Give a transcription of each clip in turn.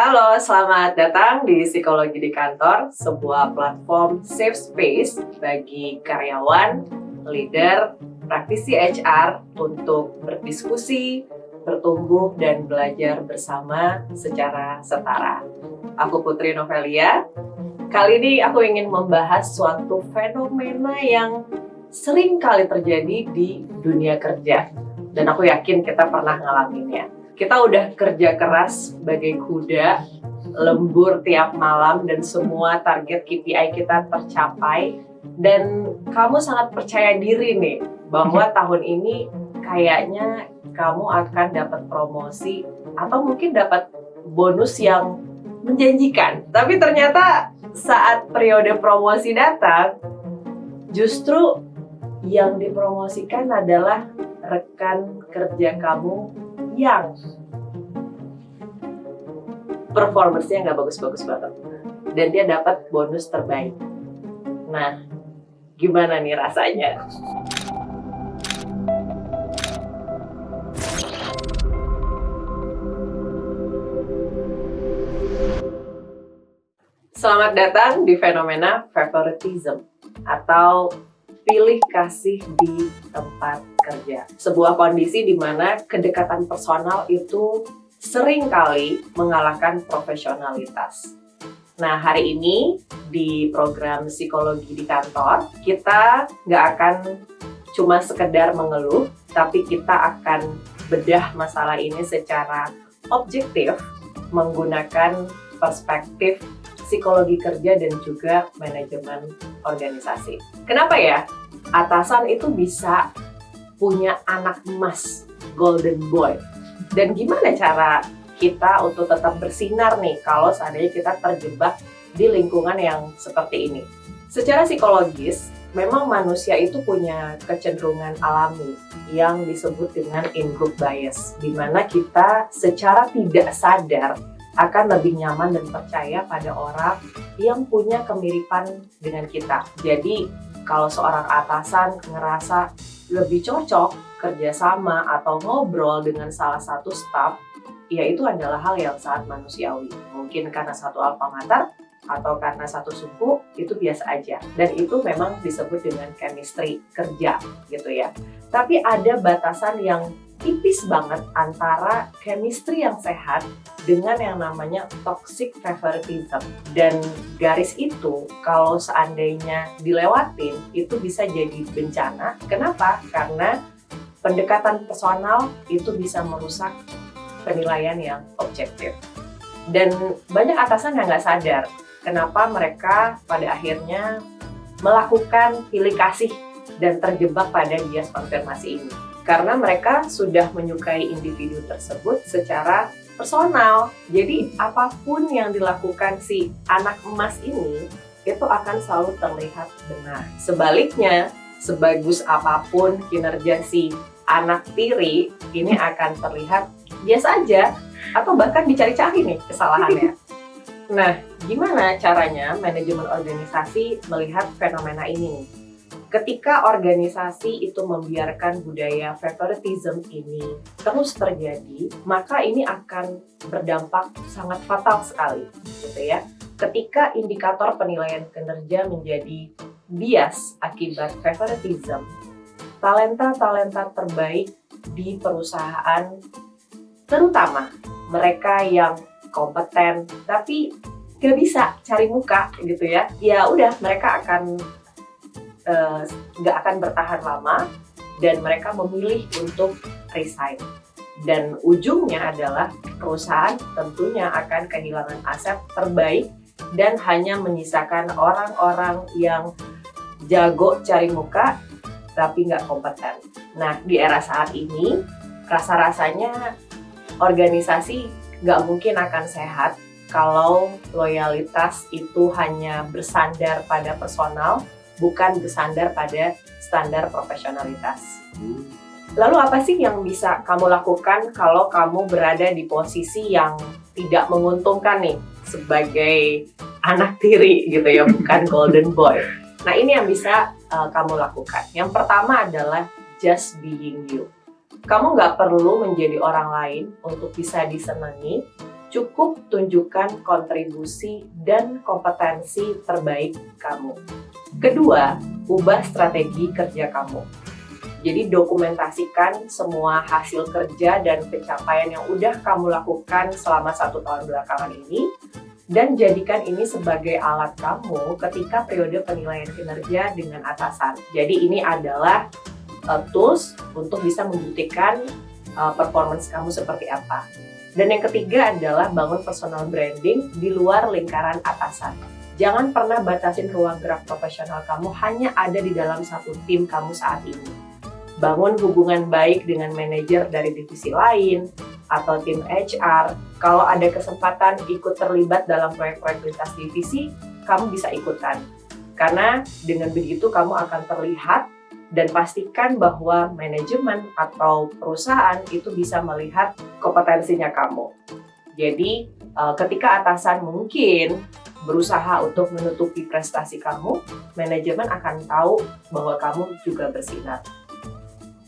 Halo, selamat datang di Psikologi di Kantor, sebuah platform safe space bagi karyawan, leader, praktisi HR untuk berdiskusi, bertumbuh, dan belajar bersama secara setara. Aku Putri Novelia. Kali ini aku ingin membahas suatu fenomena yang sering kali terjadi di dunia kerja. Dan aku yakin kita pernah ngalaminnya. Kita udah kerja keras sebagai kuda, lembur tiap malam dan semua target KPI kita tercapai. Dan kamu sangat percaya diri nih bahwa tahun ini kayaknya kamu akan dapat promosi atau mungkin dapat bonus yang menjanjikan. Tapi ternyata saat periode promosi datang, justru yang dipromosikan adalah rekan kerja kamu yang performance-nya nggak bagus-bagus banget dan dia dapat bonus terbaik. Nah, gimana nih rasanya? Selamat datang di fenomena favoritism atau pilih kasih di tempat kerja. Sebuah kondisi di mana kedekatan personal itu sering kali mengalahkan profesionalitas. Nah, hari ini di program Psikologi di Kantor, kita nggak akan cuma sekedar mengeluh, tapi kita akan bedah masalah ini secara objektif menggunakan perspektif psikologi kerja dan juga manajemen organisasi. Kenapa ya? Atasan itu bisa punya anak emas, golden boy. Dan gimana cara kita untuk tetap bersinar nih kalau seandainya kita terjebak di lingkungan yang seperti ini? Secara psikologis, memang manusia itu punya kecenderungan alami yang disebut dengan in-group bias, di mana kita secara tidak sadar akan lebih nyaman dan percaya pada orang yang punya kemiripan dengan kita. Jadi, kalau seorang atasan ngerasa lebih cocok kerjasama atau ngobrol dengan salah satu staf, ya itu adalah hal yang sangat manusiawi. Mungkin karena satu alma mater atau karena satu suku, itu biasa aja. Dan itu memang disebut dengan chemistry kerja, gitu ya. Tapi ada batasan yang tipis banget antara chemistry yang sehat dengan yang namanya toxic favoritism. Dan garis itu kalau seandainya dilewatin itu bisa jadi bencana. Kenapa? Karena pendekatan personal itu bisa merusak penilaian yang objektif. Dan banyak atasan yang nggak sadar kenapa mereka pada akhirnya melakukan pilih kasih dan terjebak pada bias konfirmasi ini. Karena mereka sudah menyukai individu tersebut secara personal. Jadi apapun yang dilakukan si anak emas ini, itu akan selalu terlihat benar. Sebaliknya, sebagus apapun kinerja si anak tiri, ini akan terlihat biasa aja, atau bahkan dicari-cari nih kesalahannya. Nah, gimana caranya manajemen organisasi melihat fenomena ini? Ketika organisasi itu membiarkan budaya favoritism ini terus terjadi, maka ini akan berdampak sangat fatal sekali, gitu ya. Ketika indikator penilaian kinerja menjadi bias akibat favoritism, talenta-talenta terbaik di perusahaan, terutama mereka yang kompeten tapi gak bisa cari muka, gitu ya. Ya udah, mereka akan nggak akan bertahan lama dan mereka memilih untuk resign. Dan ujungnya adalah perusahaan tentunya akan kehilangan aset terbaik dan hanya menyisakan orang-orang yang jago cari muka tapi nggak kompeten. Nah, di era saat ini rasa-rasanya organisasi nggak mungkin akan sehat kalau loyalitas itu hanya bersandar pada personal, bukan bersandar pada standar profesionalitas. Lalu apa sih yang bisa kamu lakukan kalau kamu berada di posisi yang tidak menguntungkan nih sebagai anak tiri gitu ya, bukan golden boy? Nah, ini yang bisa kamu lakukan. Yang pertama adalah just being you. Kamu nggak perlu menjadi orang lain untuk bisa disenangi, cukup tunjukkan kontribusi dan kompetensi terbaik kamu. Kedua, ubah strategi kerja kamu. Jadi dokumentasikan semua hasil kerja dan pencapaian yang udah kamu lakukan selama 1 tahun belakangan ini, dan jadikan ini sebagai alat kamu ketika periode penilaian kinerja dengan atasan. Jadi ini adalah tools untuk bisa membuktikan performance kamu seperti apa. Dan yang ketiga adalah bangun personal branding di luar lingkaran atasan. Jangan pernah batasin ruang gerak profesional kamu hanya ada di dalam satu tim kamu saat ini. Bangun hubungan baik dengan manajer dari divisi lain atau tim HR. Kalau ada kesempatan ikut terlibat dalam proyek-proyek lintas divisi, kamu bisa ikutan. Karena dengan begitu kamu akan terlihat dan pastikan bahwa manajemen atau perusahaan itu bisa melihat kompetensinya kamu. Jadi ketika atasan mungkin berusaha untuk menutupi prestasi kamu, manajemen akan tahu bahwa kamu juga bersinar.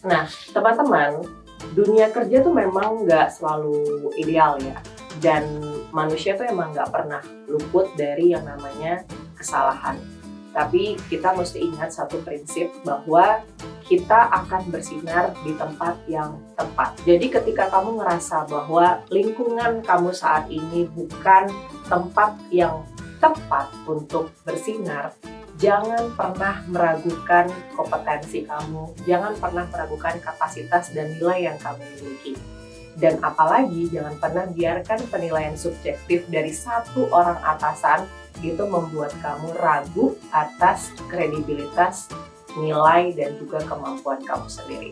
Nah, teman-teman, dunia kerja tuh memang nggak selalu ideal ya. Dan manusia tuh emang nggak pernah luput dari yang namanya kesalahan. Tapi kita mesti ingat satu prinsip bahwa kita akan bersinar di tempat yang tepat. Jadi ketika kamu ngerasa bahwa lingkungan kamu saat ini bukan tempat yang tepat untuk bersinar, jangan pernah meragukan kompetensi kamu, jangan pernah meragukan kapasitas dan nilai yang kamu miliki. Dan apalagi jangan pernah biarkan penilaian subjektif dari satu orang atasan itu membuat kamu ragu atas kredibilitas, nilai, dan juga kemampuan kamu sendiri.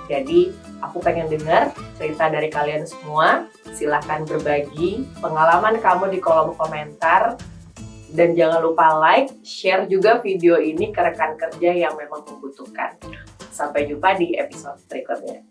Jadi, aku pengen dengar cerita dari kalian semua. Silahkan berbagi pengalaman kamu di kolom komentar. Dan jangan lupa like, share juga video ini ke rekan kerja yang memang membutuhkan. Sampai jumpa di episode berikutnya.